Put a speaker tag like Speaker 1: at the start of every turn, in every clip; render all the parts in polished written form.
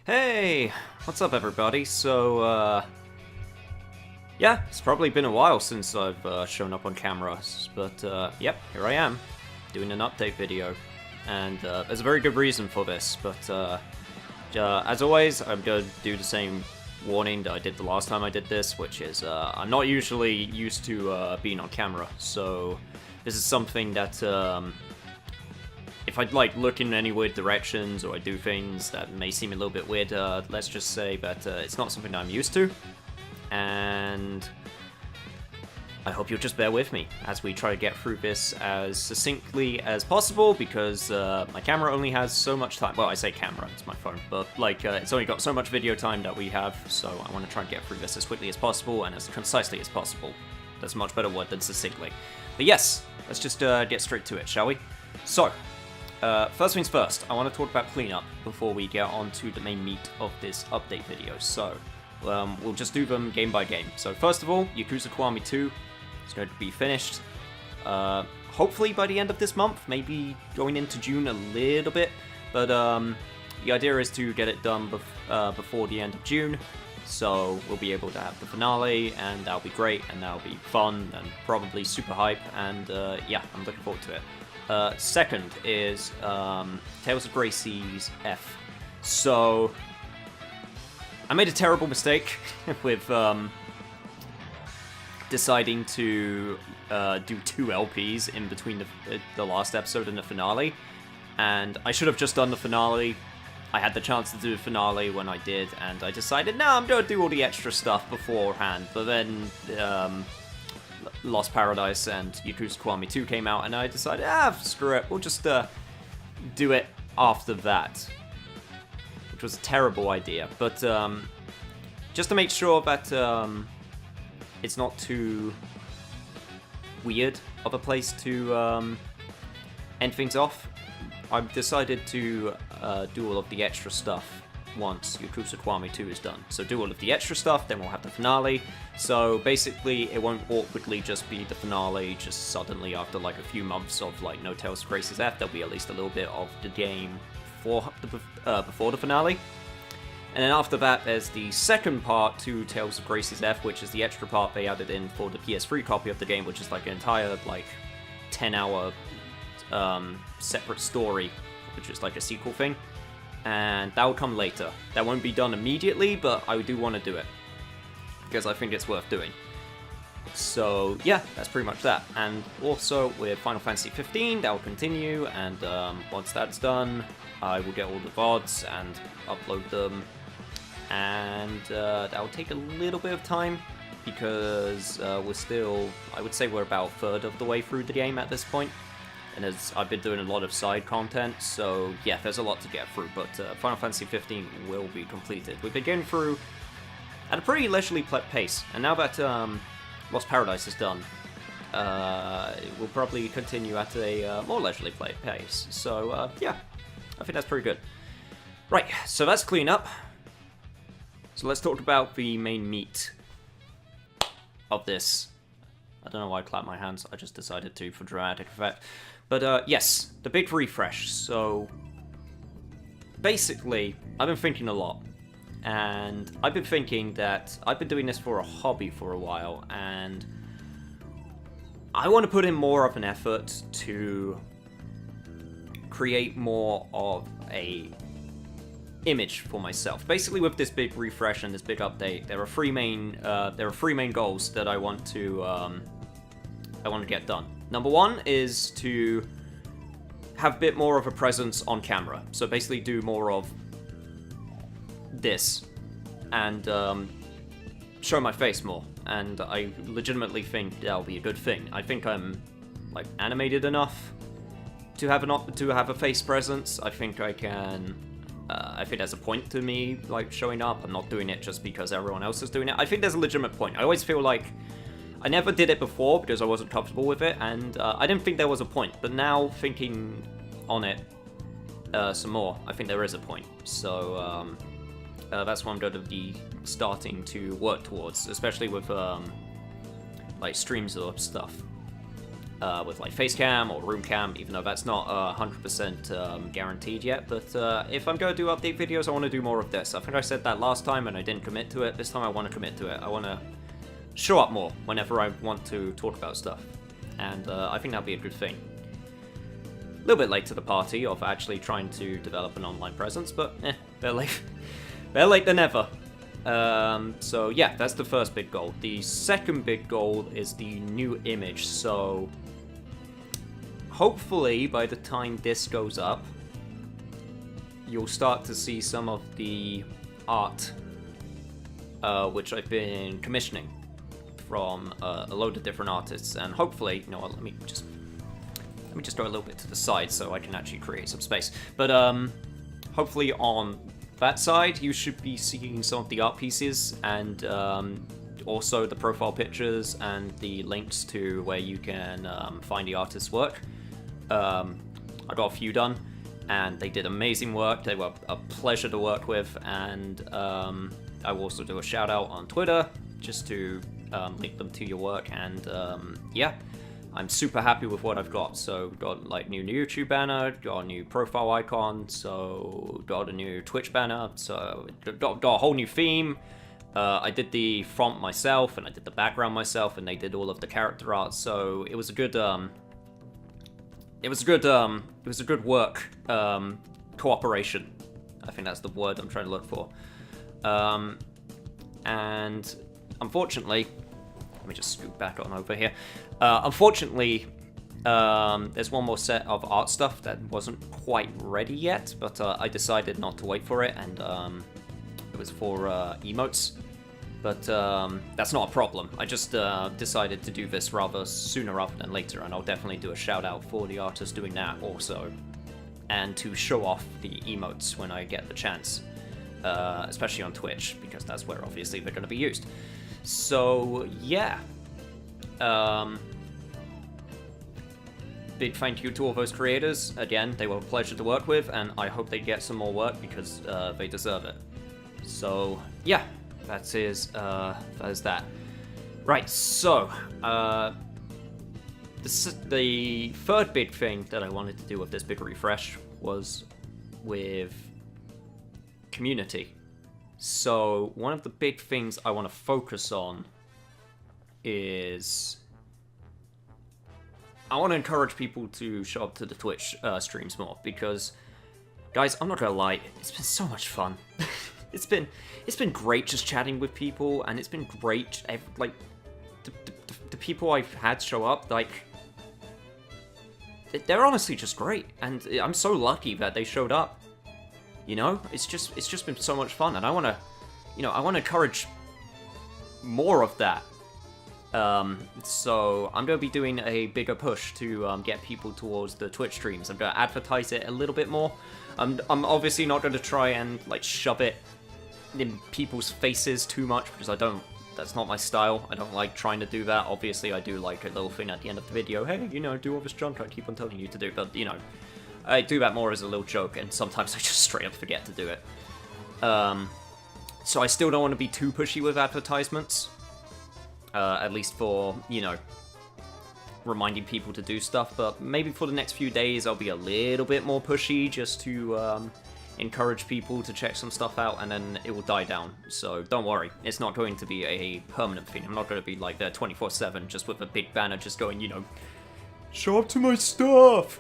Speaker 1: Hey, what's up everybody? Yeah, it's probably been a while since I've shown up on camera, but yep, here I am, doing an update video. And there's a very good reason for this, but as always, I'm going to do the same warning that I did the last time I did this, which is I'm not usually used to being on camera, so this is something that if I look in any weird directions or I do things that may seem a little bit weird, let's just say that it's not something that I'm used to, and I hope you'll just bear with me as we try to get through this as succinctly as possible, because my camera only has so much time. Well, I say camera, it's my phone, but it's only got so much video time that we have, so I want to try and get through this as quickly as possible and as concisely as possible. That's a much better word than succinctly. But yes, let's just get straight to it, shall we? So, first things first, I want to talk about cleanup before we get on to the main meat of this update video. So, we'll just do them game by game. So first of all, Yakuza Kiwami 2 is going to be finished, hopefully by the end of this month, maybe going into June a little bit, but the idea is to get it done before the end of June, so we'll be able to have the finale, and that'll be great, and that'll be fun, and probably super hype, and yeah, I'm looking forward to it. Second is Tales of Gracie's F. So, I made a terrible mistake with deciding to do 2 LPs in between the last episode and the finale, and I should have just done the finale. I had the chance to do the finale when I did, and I decided, no, I'm gonna do all the extra stuff beforehand, but then Lost Paradise and Yakuza Kiwami 2 came out, and I decided, screw it, we'll just do it after that. Which was a terrible idea, but just to make sure that it's not too weird of a place to end things off, I've decided to do all of the extra stuff once Yakuza Kiwami 2 is done. So do all of the extra stuff, then we'll have the finale. So basically, it won't awkwardly just be the finale, just suddenly after a few months of no Tales of Gracie's F, there'll be at least a little bit of the game before the finale. And then after that, there's the second part to Tales of Gracie's F, which is the extra part they added in for the PS3 copy of the game, which is an entire 10-hour separate story, which is a sequel thing. And that will come later. That won't be done immediately, but I do want to do it, because I think it's worth doing. So yeah, that's pretty much that. And also with Final Fantasy 15, that will continue, and once that's done, I will get all the VODs and upload them. And that will take a little bit of time, because we're still, I would say we're about a third of the way through the game at this point. And as I've been doing a lot of side content, so yeah, there's a lot to get through, but Final Fantasy 15 will be completed. We've been getting through at a pretty leisurely pace, and now that Lost Paradise is done, we'll probably continue at a more leisurely pace. So yeah, I think that's pretty good. Right, so that's cleanup. So let's talk about the main meat of this. I don't know why I clapped my hands, I just decided to for dramatic effect. But yes, the big refresh. So basically, I've been thinking a lot. And I've been thinking that I've been doing this for a hobby for a while, and I want to put in more of an effort to create more of a image for myself. Basically, with this big refresh and this big update, there are three main goals that I want to get done. Number one is to have a bit more of a presence on camera. So basically, do more of this and show my face more. And I legitimately think that'll be a good thing. I think I'm animated enough to have a face presence. I think I can. I think there's a point to me showing up. I'm not doing it just because everyone else is doing it. I think there's a legitimate point. I always feel like I never did it before because I wasn't comfortable with it, and I didn't think there was a point. But now thinking on it some more, I think there is a point. So that's what I'm going to be starting to work towards, especially with streams or stuff. with like face cam or room cam, even though that's not 100% guaranteed yet. But if I'm going to do update videos, I want to do more of this. I think I said that last time and I didn't commit to it. This time I want to commit to it. I want to show up more whenever I want to talk about stuff. And I think that'll be a good thing. A little bit late to the party of actually trying to develop an online presence, but better late than never. So yeah, that's the first big goal. The second big goal is the new image. So hopefully by the time this goes up, you'll start to see some of the art which I've been commissioning from a load of different artists, and hopefully, you know what, let me just go a little bit to the side so I can actually create some space. But hopefully on that side, you should be seeing some of the art pieces and also the profile pictures and the links to where you can find the artist's work. I got a few done, and they did amazing work. They were a pleasure to work with, and I will also do a shout out on Twitter just to link them to your work, and yeah, I'm super happy with what I've got. So got like new YouTube banner, got a new profile icon, so got a new Twitch banner, so got a whole new theme. I did the font myself, and I did the background myself, and they did all of the character art. So it was a good work cooperation. I think that's the word I'm trying to look for. And unfortunately, let me just scoot back on over here. Unfortunately, there's one more set of art stuff that wasn't quite ready yet, but I decided not to wait for it, and it was for emotes. But that's not a problem. I just decided to do this sooner rather than later, and I'll definitely do a shout out for the artist doing that also, and to show off the emotes when I get the chance, especially on Twitch, because that's where obviously they're going to be used. So yeah, big thank you to all those creators. Again, they were a pleasure to work with, and I hope they get some more work because they deserve it. So yeah, that is that. Right, so the third big thing that I wanted to do with this big refresh was with community. So one of the big things I want to focus on is I want to encourage people to show up to the Twitch streams more, because guys, I'm not gonna lie, it's been so much fun. It's been great just chatting with people, and it's been great, like the people I've had show up, like they're honestly just great, and I'm so lucky that they showed up. You know, it's just been so much fun, and I want to encourage more of that. So I'm going to be doing a bigger push to get people towards the Twitch streams. I'm going to advertise it a little bit more. I'm obviously not going to try and like shove it in people's faces too much, because that's not my style. I don't like trying to do that. Obviously, I do like a little thing at the end of the video. Hey, you know, do all this junk I keep on telling you to do, but you know, I do that more as a little joke, and sometimes I just straight up forget to do it. So I still don't want to be too pushy with advertisements. At least for, you know, reminding people to do stuff. But maybe for the next few days I'll be a little bit more pushy, just to encourage people to check some stuff out, and then it will die down. So don't worry, it's not going to be a permanent thing. I'm not going to be like there 24/7 just with a big banner just going, you know, show up to my stuff.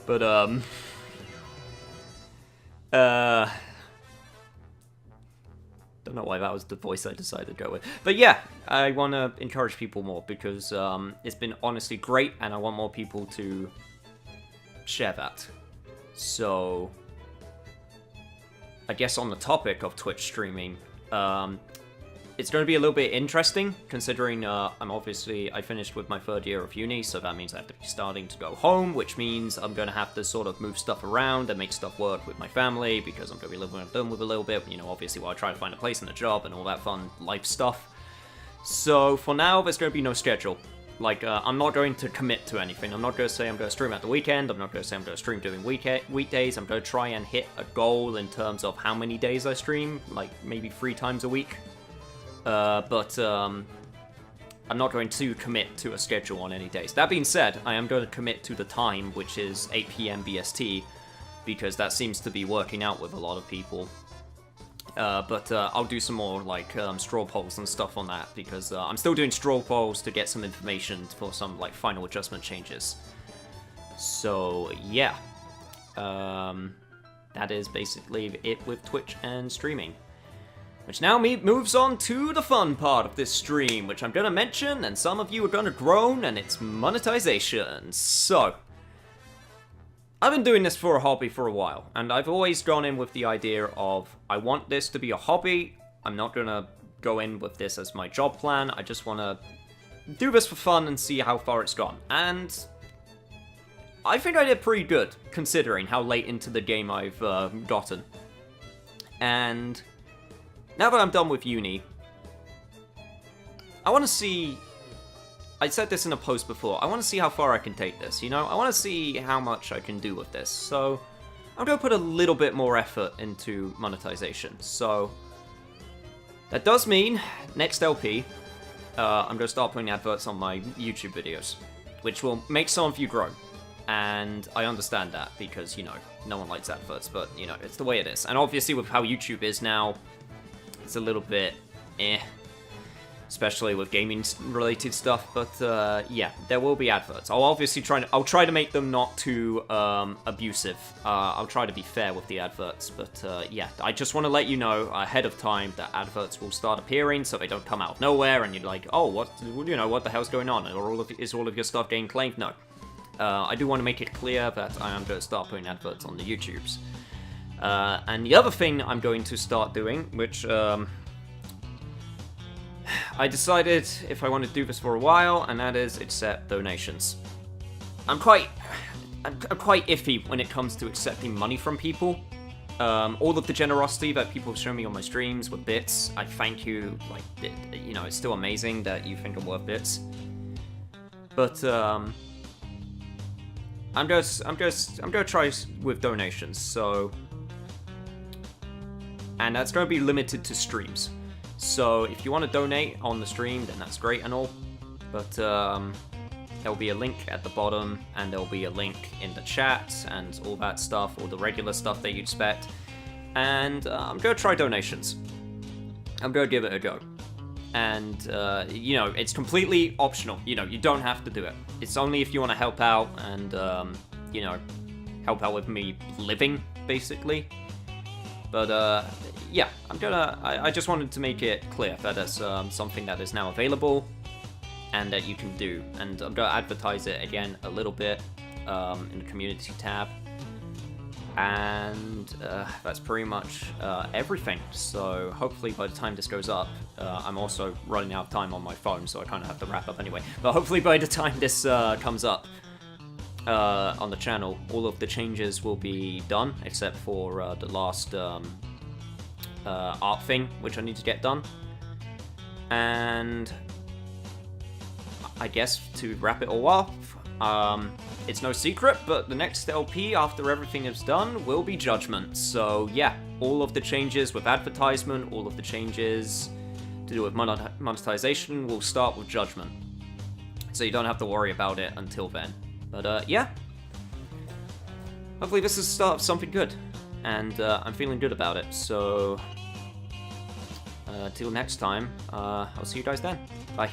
Speaker 1: But, don't know why that was the voice I decided to go with. But yeah, I want to encourage people more, because it's been honestly great, and I want more people to share that. So, I guess on the topic of Twitch streaming, it's going to be a little bit interesting, considering I finished with my third year of uni, so that means I have to be starting to go home, which means I'm going to have to sort of move stuff around and make stuff work with my family, because I'm going to be living at home with a little bit, you know, obviously while I try to find a place and a job and all that fun life stuff. So for now, there's going to be no schedule. Like, I'm not going to commit to anything. I'm not going to say I'm going to stream at the weekend. I'm not going to say I'm going to stream during weekdays. I'm going to try and hit a goal in terms of how many days I stream, like maybe 3 times a week. But I'm not going to commit to a schedule on any days. That being said, I am going to commit to the time, which is 8 PM BST, because that seems to be working out with a lot of people. But I'll do some more, like, straw polls and stuff on that, because I'm still doing straw polls to get some information for some, like, final adjustment changes. So, yeah. That is basically it with Twitch and streaming. Which now moves on to the fun part of this stream, which I'm going to mention, and some of you are going to groan, and it's monetization. So, I've been doing this for a hobby for a while, and I've always gone in with the idea of, I want this to be a hobby. I'm not going to go in with this as my job plan. I just want to do this for fun and see how far it's gone. And I think I did pretty good, considering how late into the game I've gotten. And now that I'm done with uni, I want to see... I said this in a post before, I want to see how far I can take this, you know? I want to see how much I can do with this, so I'm going to put a little bit more effort into monetization. So that does mean, next LP, I'm going to start putting adverts on my YouTube videos, which will make some of you groan. And I understand that, because, you know, no one likes adverts, but, you know, it's the way it is. And obviously with how YouTube is now, it's a little bit especially with gaming-related stuff, but yeah, there will be adverts. I'll obviously I'll try to make them not too abusive. I'll try to be fair with the adverts, but yeah, I just want to let you know ahead of time that adverts will start appearing, so they don't come out of nowhere, and you're like, oh, what the hell's going on? Or is all of your stuff getting claimed? No. I do want to make it clear that I am going to start putting adverts on the YouTubes. And the other thing I'm going to start doing, which I decided if I want to do this for a while, and that is accept donations. I'm quite iffy when it comes to accepting money from people. All of the generosity that people have shown me on my streams with bits, I thank you. Like, you know, it's still amazing that you think I'm worth bits. But I'm gonna try with donations. So, and that's gonna be limited to streams. So if you want to donate on the stream, then that's great and all, but there'll be a link at the bottom, and there'll be a link in the chat, and all that stuff, all the regular stuff that you expect, and I'm going to try donations. I'm going to give it a go. And, you know, it's completely optional. You know, you don't have to do it. It's only if you want to help out and, you know, help out with me living, basically. But, yeah, I just wanted to make it clear that it's something that is now available and that you can do. And I'm going to advertise it again a little bit in the community tab. And that's pretty much everything. So hopefully by the time this goes up, I'm also running out of time on my phone, so I kind of have to wrap up anyway. But hopefully by the time this comes up on the channel, all of the changes will be done, except for the last art thing, which I need to get done. And I guess to wrap it all off, it's no secret, but the next LP after everything is done will be Judgment. So yeah, all of the changes with advertisement, all of the changes to do with monetization will start with Judgment. So you don't have to worry about it until then. But yeah, hopefully this is the start of something good, and I'm feeling good about it. So till next time, I'll see you guys then. Bye.